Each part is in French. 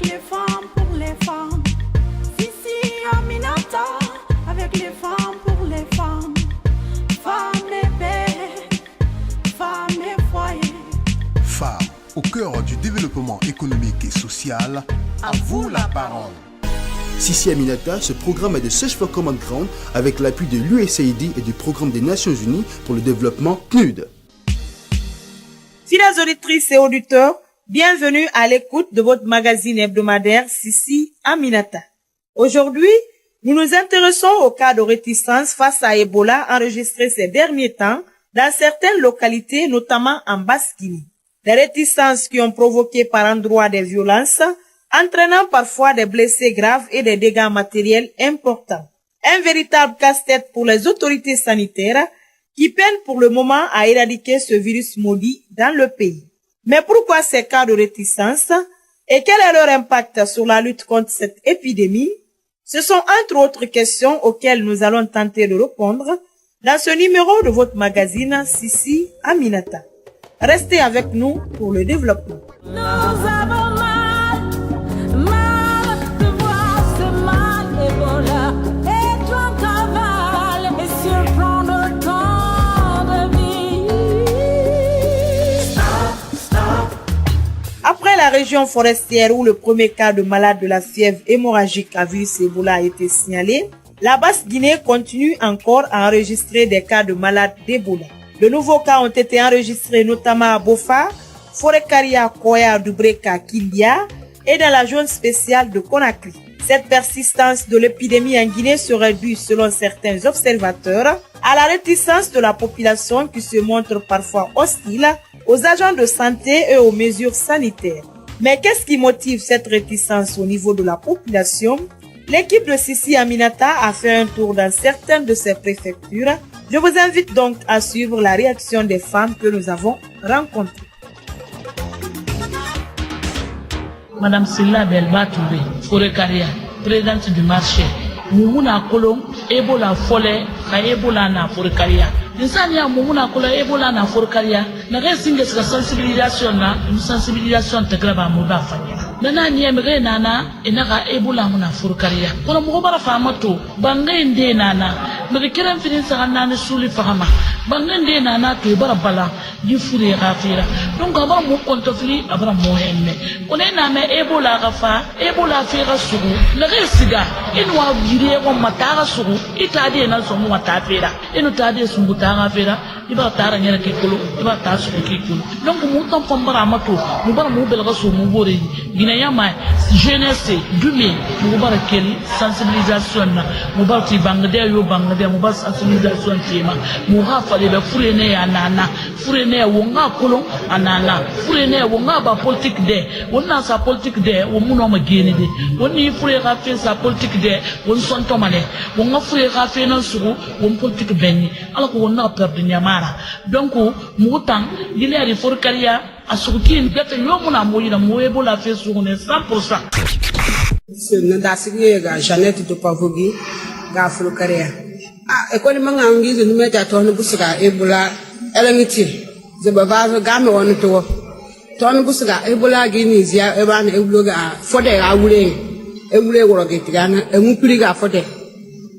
avec les femmes pour les femmes. Sissi Aminata, avec les femmes pour les femmes. Femmes et paix, femmes et foyer. Femmes au cœur du développement économique et social, à vous la parole. Sissi Aminata, ce programme est de Search for Common Ground avec l'appui de l'USAID et du Programme des Nations Unies pour le développement PNUD. Fidèles auditrices et auditeurs, bienvenue à l'écoute de votre magazine hebdomadaire Sissi Aminata. Aujourd'hui, nous nous intéressons au cas de réticence face à Ebola enregistré ces derniers temps dans certaines localités, notamment en Basse-Guinée. Des réticences qui ont provoqué par endroits des violences, entraînant parfois des blessés graves et des dégâts matériels importants. Un véritable casse-tête pour les autorités sanitaires qui peinent pour le moment à éradiquer ce virus maudit dans le pays. Mais pourquoi ces cas de réticence et quel est leur impact sur la lutte contre cette épidémie? Ce sont entre autres questions auxquelles nous allons tenter de répondre dans ce numéro de votre magazine Sissi Aminata. Restez avec nous pour le développement. Nous avons mal de voir ce mal Ebola. Et toi cavale et surprend le temps de vie. Après la région forestière où le premier cas de malade de la fièvre hémorragique à virus Ebola a été signalé, la Basse-Guinée continue encore à enregistrer des cas de malades d'Ebola. De nouveaux cas ont été enregistrés notamment à Bofa, Forêt-Karia, Koya, Dubreka, Kindia et dans la zone spéciale de Conakry. Cette persistance de l'épidémie en Guinée serait due, selon certains observateurs, à la réticence de la population qui se montre parfois hostile aux agents de santé et aux mesures sanitaires. Mais qu'est-ce qui motive cette réticence au niveau de la population? L'équipe de Sissi Aminata a fait un tour dans certaines de ces préfectures. Je vous invite donc à suivre la réaction des femmes que nous avons rencontrées. Madame Silla Belba Touré, Forêt-Karia, présidente du marché. Mumuna Kolom, Ebola Follet, Ebola na Forêt-Karia. Insania Mumuna Kola Ebola na Forêt-Karia. N'a singe sa sensibilisation na, une sensibilisation te graba muba fanya. Nana niemre nana, enaka Ebola muna Forêt-Karia. Kono mugobara famato, bangende nana. Mekeren finin sa nana suli fahama. Bangende nana to bara bala, yifuri rafira. Donc abara mo kontofli, abara mo hemme. Kone nana Ebola gafa, Ebola fira sugu. Nare siga, inwa vire ko matara sugu. Itadi na so mo matafira. Inu tadi sungu tara fira. Iba tara nyere ke kolo, iba tara sugu ke kolo. Donc mo tam pambara mato, mo bara mo belga so mo bore. Guinea ma jeunesse dume, mo bara keli sensibilisation na. Mo bara ti bangade yo bangade mo bara sensibilisation tema. Mo ha fale be furene ya nana, furene wonga kolo anana, furene wonga ba politique de, wonna sa politique de, wo muno ma gene de. Wonni fure ga fe sa politique de, won son to male. Wonga fure ga fe nan sugu, won politique benni. Ala ko wonna perdre nyamara. Donc mo tan dileri Forêt-Karia asukuti ngate yomuna moyina mo Ebola fe sugu ne 100%. C'est Ndasigi ga Jeannette de Pavogi ga Forêt-Karia. Ah, ekoni manga ngizo nimeta tono busuka Ebola elengiti zebava game wonu to tono busuka Ebola gini zia eba na ewulo ga fode ga ewule woro getigana emupiri ga fode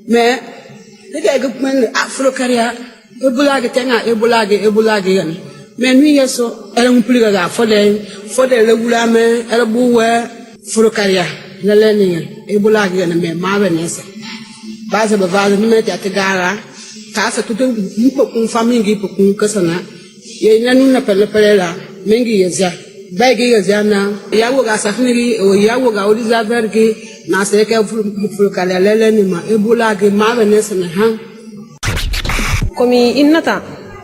me dege ga men Forêt-Karia Ebola ga tenga Ebola ga yani me nu yeso emupiri ga fode le wula me elbuwe Forêt-Karia la lenin Ebola ga yani me ma benese base ba vaza ni meti atigara ka sa tutu mpo kun family po kun kasana ye nanu na pele la mengi yeza baigi yeza na yawo ga safini o yawo ga odiza vergi na se ke Forêt-Karia lele ni ma Ebola ge ma benese na han komi innata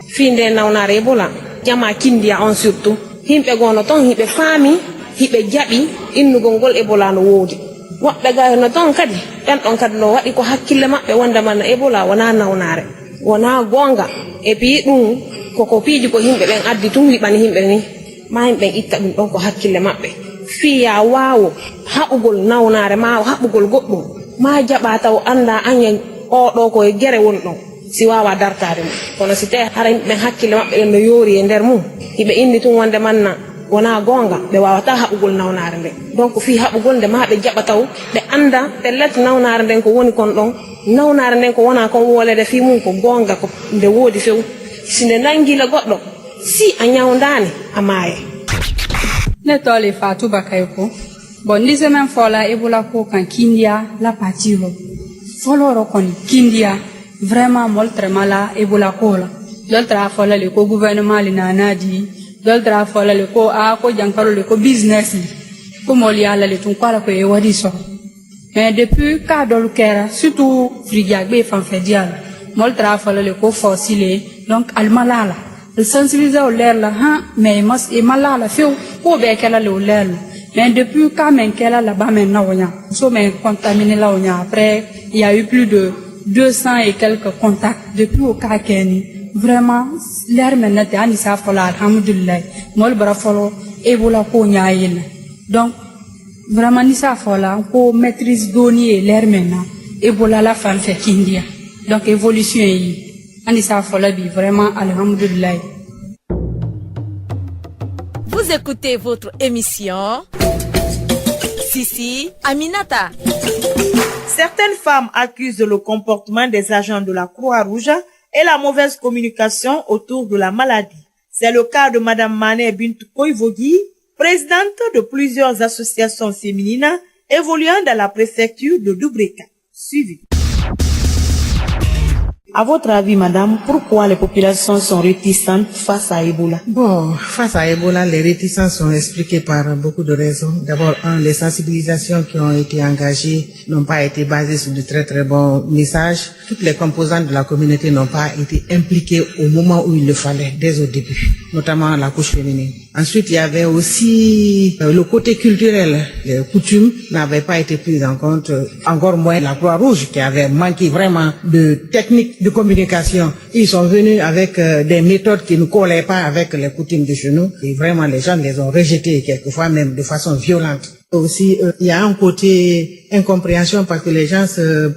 finde nawnare Ebola jama Kindia on surtout himbe gono ton himbe fami himbe jabi innugol gol Ebola no wodi wabbe ga no ton kadi en don kadi no wadi ko hakkille mabbe wonda man Ebola wana nawnare wana gonga e bi dum ko piiji ko himbe ben addi tun hibani himbe ni ma himbe itta dum don ko hakkille mabbe fiya wawo haɓugol nawnare ma haɓugol goɗɗum ma jaɓa taw anda anyen o ɗo ko gere won ɗon si wawa dartade mum kono si tawi hara yimɓe ɓen hakkille maɓɓe ɗen no yoori e nder mum hiɓe indi tun wonde manna wona gonga ɓe wawata haɓugol nawnare nde donc fi haɓugol nde ma ɓe jaɓa taw ɓe anda pellet nawnare nden ko woni kon ɗon nawnare nden ko wona kon wolede fi mum ko gonga ko nde woodi few si nde nangila goɗɗo si a ñawdani a maaye ne tole Fatou Bakayoko bon ni semaine fola ebola ko kan kindia la patiro foloro kon kindia vraiment moltre mala ebola ko la doltra fola le ko gouvernement li nanadi doltra fola le ko a ko jankaro le ko business ko moli ala le tun kwala ko e wadi so mais depuis ka dolu kera surtout frigagbe fan fedial moltra fola le ko fossile donc al malala le sensibiliser au l'air là mais mas e malala feu ko be kala le l'air mais depuis quand même qu'elle a là-bas maintenant on a so mais contaminé là on a après il y a eu plus de 200 et quelques contacts depuis au cas Kenya vraiment l'air maintenant t'es ani sa fola alhamdulillah mol bara folo ebola ko nyaayel donc vraiment ni sa fola ko maîtrise doni l'air maintenant ebola la fan fait kindia donc évolution yi ani sa fola bi vraiment alhamdulillah. Vous écoutez votre émission Sissi Aminata. Certaines femmes accusent le comportement des agents de la Croix-Rouge et la mauvaise communication autour de la maladie. C'est le cas de Madame Mané Bintou Koivogi, présidente de plusieurs associations féminines évoluant dans la préfecture de Dubreka. Suivi. À votre avis, madame, pourquoi les populations sont réticentes face à Ebola? Bon, face à Ebola, les réticences sont expliquées par beaucoup de raisons. D'abord, les sensibilisations qui ont été engagées n'ont pas été basées sur de très très bons messages. Toutes les composantes de la communauté n'ont pas été impliquées au moment où il le fallait, dès au début, notamment la couche féminine. Ensuite, il y avait aussi le côté culturel. Les coutumes n'avaient pas été prises en compte, encore moins la Croix-Rouge qui avait manqué vraiment de techniques de communication. Ils sont venus avec des méthodes qui ne collaient pas avec les coutumes de chez nous et vraiment les gens les ont rejetées quelquefois même de façon violente. Aussi, il y a un côté incompréhension parce que les gens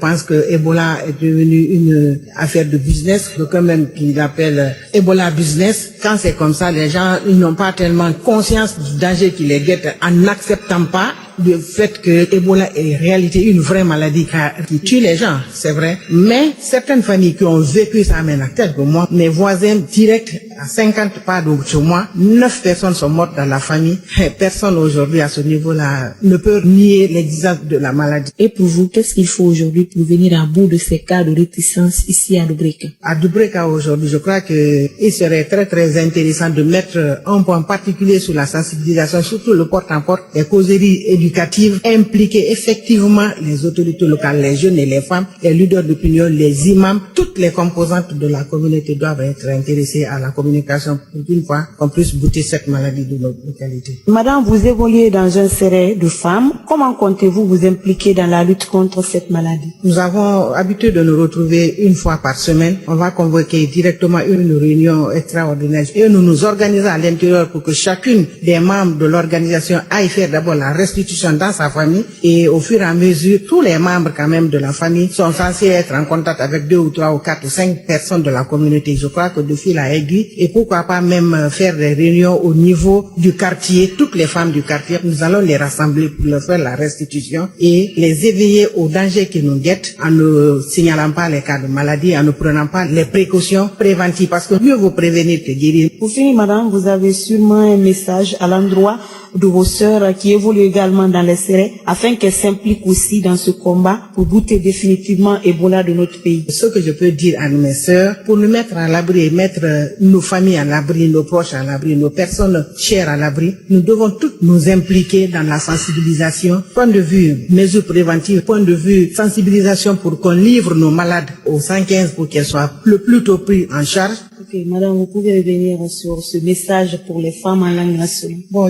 pensent que Ebola est devenu une affaire de business, quand même qu'ils appellent Ebola business. Quand c'est comme ça, les gens ils n'ont pas tellement conscience du danger qui les guette en n'acceptant pas le fait que Ebola est en réalité une vraie maladie qui tue les gens, c'est vrai. Mais certaines familles qui ont vécu ça maintenant, tel que moi, mes voisins directs à 50 pas de chez moi, 9 personnes sont mortes dans la famille. Personne aujourd'hui à ce niveau-là ne peut nier l'existence de la maladie. Et pour vous, qu'est-ce qu'il faut aujourd'hui pour venir à bout de ces cas de réticence ici à Dubreka? À Dubreka aujourd'hui, je crois que il serait très très intéressant de mettre un point particulier sur la sensibilisation, surtout le porte-à-porte, les causeries éducatives, impliquer effectivement les autorités locales, les jeunes et les femmes, les leaders d'opinion, les imams, toutes les composantes de la communauté doivent être intéressées à la communication pour qu'une fois qu'on puisse bouter cette maladie de notre localité. Madame, vous évoluez dans un serré de femmes. Comment comptez-vous vous impliquer dans la lutte contre cette maladie? Nous avons l'habitude de nous retrouver une fois par semaine. On va convoquer directement une réunion extraordinaire et nous nous organisons à l'intérieur pour que chacune des membres de l'organisation aille faire d'abord la restitution dans sa famille et au fur et à mesure, tous les membres quand même de la famille sont censés être en contact avec 2 ou 3 ou 4 ou 5 personnes de la communauté. Je crois que de fil à aiguille et pourquoi pas même faire des réunions au niveau du quartier, toutes les femmes du quartier, nous allons les rassembler pour leur faire la restitution et les éveiller aux dangers qui nous guettent en ne signalant pas les cas de maladie, en ne prenant pas les précautions préventives parce que mieux vaut prévenir que guérir. Pour finir, madame, vous avez sûrement un message à l'endroit de vos sœurs qui évoluent également dans les serrés afin qu'elles s'impliquent aussi dans ce combat pour bouter définitivement Ebola de notre pays. Ce que je peux dire à mes sœurs, pour nous mettre à l'abri et mettre nos familles à l'abri, nos proches à l'abri, nos personnes chères à l'abri, nous devons toutes nous impliquer dans la sensibilisation, point de vue mesures préventives, point de vue sensibilisation pour qu'on livre nos malades au 115 pour qu'elles soient le plus tôt pris en charge. Ok, madame, vous pouvez revenir sur ce message pour les femmes en langue nationale. Bon,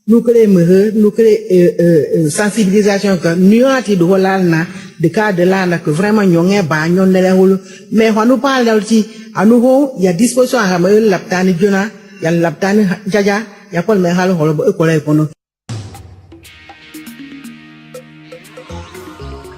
nous créons sensibilisation que nous avons de cas de là que vraiment mais quand nous parlons aussi à nouveau il y a disposition à l'aptani jona il y a l'aptani jaja il y a pas le halo holo école kono.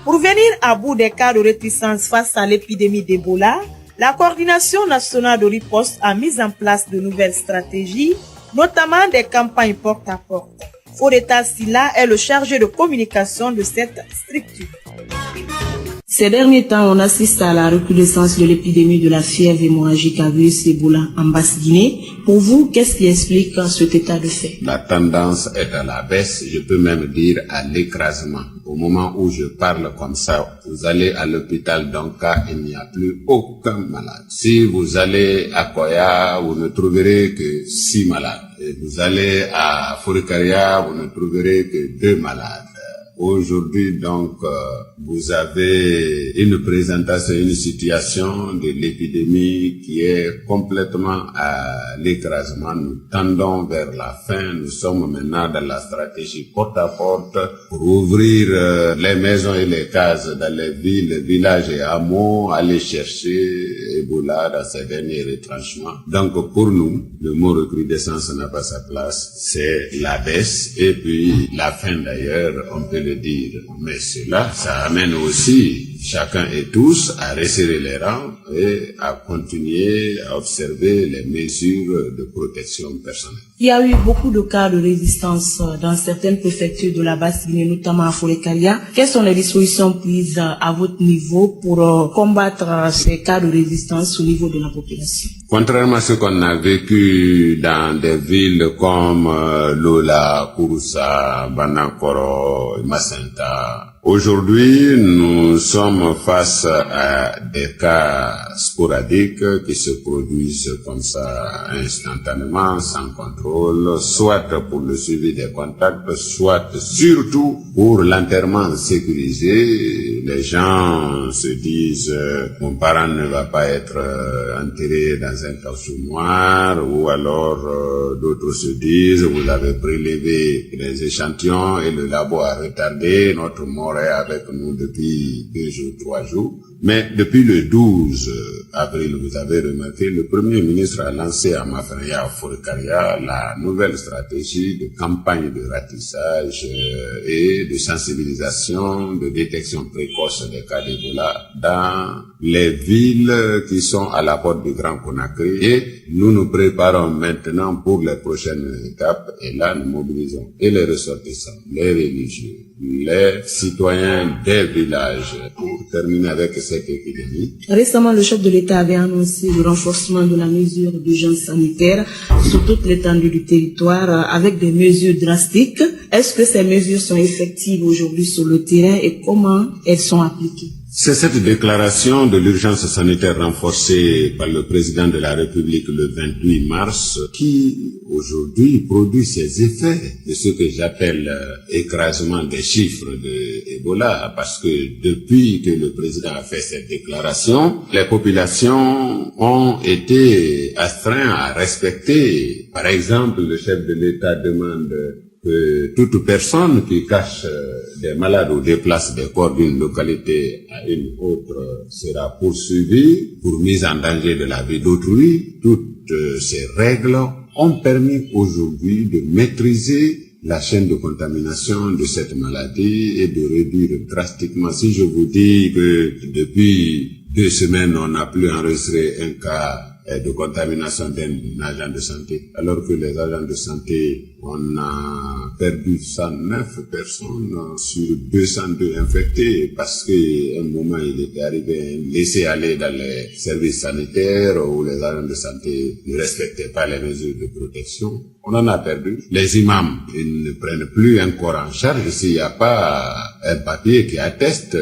Pour venir à bout des cas de réticence face à l'épidémie d'Ebola, La coordination nationale de riposte a mis en place de nouvelles stratégies, notamment des campagnes porte-à-porte. Fodeta Silla est le chargé de communication de cette structure. Ces derniers temps, on assiste à la recrudescence de l'épidémie de la fièvre hémorragique à virus Ebola en Basse-Guinée. Pour vous, qu'est-ce qui explique cet état de fait? La tendance est à la baisse, je peux même dire à l'écrasement. Au moment où je parle comme ça, vous allez à l'hôpital d'Onka, il n'y a plus aucun malade. Si vous allez à Koya, vous ne trouverez que 6 malades. Et vous allez à Forikaria, vous ne trouverez que 2 malades. Aujourd'hui, donc, vous avez une présentation, une situation de l'épidémie qui est complètement à l'écrasement. Nous tendons vers la fin. Nous sommes maintenant dans la stratégie porte-à-porte pour ouvrir les maisons et les cases dans les villes, les villages et hameaux, aller chercher Ebola dans ces derniers retranchements. Donc, pour nous, le mot recrudescence n'a pas sa place. C'est la baisse et puis la fin d'ailleurs, on peut le dire. Mais cela, ça amène aussi chacun et tous à resserrer les rangs et à continuer à observer les mesures de protection personnelle. Il y a eu beaucoup de cas de résistance dans certaines préfectures de la Basse-Guinée, notamment à Forikaria. Quelles sont les dispositions prises à votre niveau pour combattre ces cas de résistance au niveau de la population? Contrairement à ce qu'on a vécu dans des villes comme Lola, Kouroussa, Banakoro, Macenta, aujourd'hui, nous sommes face à des cas sporadiques qui se produisent comme ça instantanément, sans contrôle, soit pour le suivi des contacts, soit surtout pour l'enterrement sécurisé. Les gens se disent mon parent ne va pas être enterré dans un caoutchouc noir, ou alors d'autres se disent vous avez prélevé des échantillons et le labo a retardé, notre mort est avec nous depuis 2 jours, 3 jours. Mais depuis le 12 avril, vous avez remarqué, le Premier ministre a lancé à Mafraya, à Forikaria, la nouvelle stratégie de campagne de ratissage et de sensibilisation, de détection précoce des cas d'Ebola dans les villes qui sont à la porte du Grand Conakry. Et nous nous préparons maintenant pour les prochaines étapes. Et là, nous mobilisons et les ressortissants, les religieux, les citoyens des villages pour terminer avec cette épidémie. Récemment, le chef de l'État avait annoncé le renforcement de la mesure d'urgence sanitaire sur toute l'étendue du territoire avec des mesures drastiques. Est-ce que ces mesures sont effectives aujourd'hui sur le terrain et comment elles sont appliquées? C'est cette déclaration de l'urgence sanitaire renforcée par le président de la République le 28 mars qui, aujourd'hui, produit ses effets de ce que j'appelle écrasement des chiffres de Ebola, parce que depuis que le président a fait cette déclaration, les populations ont été astreintes à respecter. Par exemple, le chef de l'État demande que toute personne qui cache des malades ou déplace des corps d'une localité à une autre sera poursuivie pour mise en danger de la vie d'autrui. Toutes ces règles ont permis aujourd'hui de maîtriser la chaîne de contamination de cette maladie et de réduire drastiquement. Si je vous dis que depuis 2 semaines, on n'a plus enregistré un cas de contamination d'un agent de santé, alors que les agents de santé, on a perdu 109 personnes sur 202 infectés parce qu'à un moment il était arrivé un laisser-aller dans les services sanitaires où les agents de santé ne respectaient pas les mesures de protection. On en a perdu. Les imams, ils ne prennent plus un corps en charge s'il n'y a pas un papier qui atteste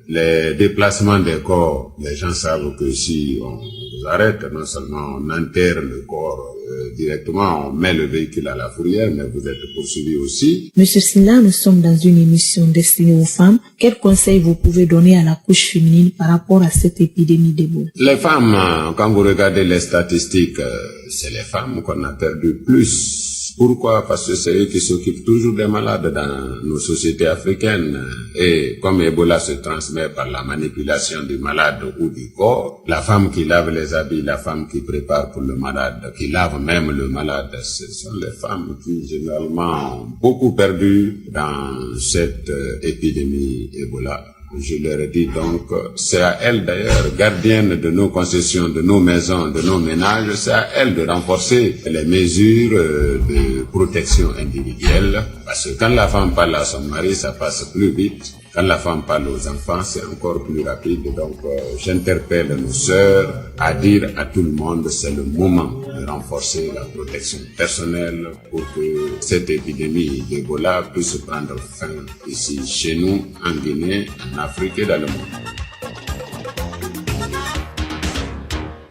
les déplacements des corps. Les gens savent que si on vous arrête, non seulement on enterre le corps directement, on met le véhicule à la fourrière, mais vous êtes poursuivi aussi. Monsieur Silla, nous sommes dans une émission destinée aux femmes. Quels conseils vous pouvez donner à la couche féminine par rapport à cette épidémie d'Ebola? Les femmes, quand vous regardez les statistiques, c'est les femmes qu'on a perdu plus. Pourquoi? Parce que c'est eux qui s'occupent toujours des malades dans nos sociétés africaines. Et comme Ebola se transmet par la manipulation du malade ou du corps, la femme qui lave les habits, la femme qui prépare pour le malade, qui lave même le malade, ce sont les femmes qui généralement ont beaucoup perdu dans cette épidémie Ebola. Je leur ai dit donc, c'est à elles d'ailleurs, gardiennes de nos concessions, de nos maisons, de nos ménages, c'est à elles de renforcer les mesures de protection individuelle. Parce que quand la femme parle à son mari, ça passe plus vite. Quand la femme parle aux enfants, c'est encore plus rapide. Donc, j'interpelle nos sœurs à dire à tout le monde, c'est le moment de renforcer la protection personnelle pour que cette épidémie d'Ebola puisse prendre fin ici, chez nous, en Guinée, en Afrique et dans le monde.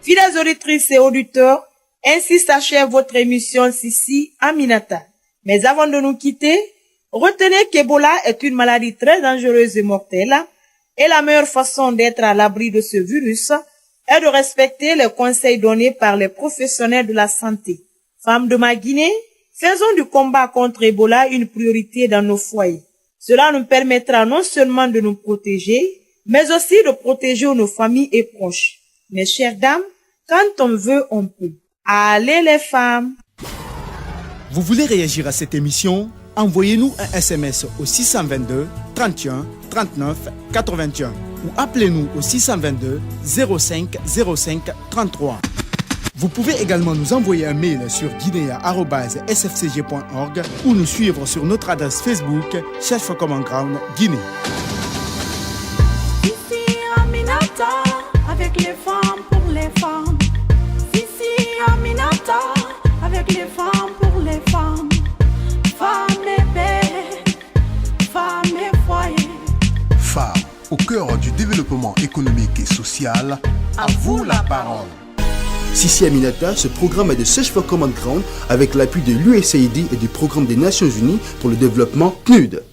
Fidèles auditrices et auditeurs, ainsi s'achève votre émission Sissi Aminata. Mais avant de nous quitter, retenez qu'Ebola est une maladie très dangereuse et mortelle, et la meilleure façon d'être à l'abri de ce virus est de respecter les conseils donnés par les professionnels de la santé. Femmes de ma Guinée, faisons du combat contre Ebola une priorité dans nos foyers. Cela nous permettra non seulement de nous protéger, mais aussi de protéger nos familles et proches. Mes chères dames, quand on veut, on peut. Allez les femmes! Vous voulez réagir à cette émission? Envoyez-nous un SMS au 622 31 39 81 ou appelez-nous au 622 05 05 33. Vous pouvez également nous envoyer un mail sur guinea@sfcg.org ou nous suivre sur notre adresse Facebook Search for Common Ground Guinée. Sissi Aminata, avec les femmes pour les femmes. Sissi Aminata, avec les femmes pour les femmes. Femmes et paix, femmes et foyer. Femmes au cœur du développement économique et social. À vous la parole. Sissi Aminata, ce programme est de Search for Common Ground avec l'appui de l'USAID et du Programme des Nations Unies pour le développement PNUD.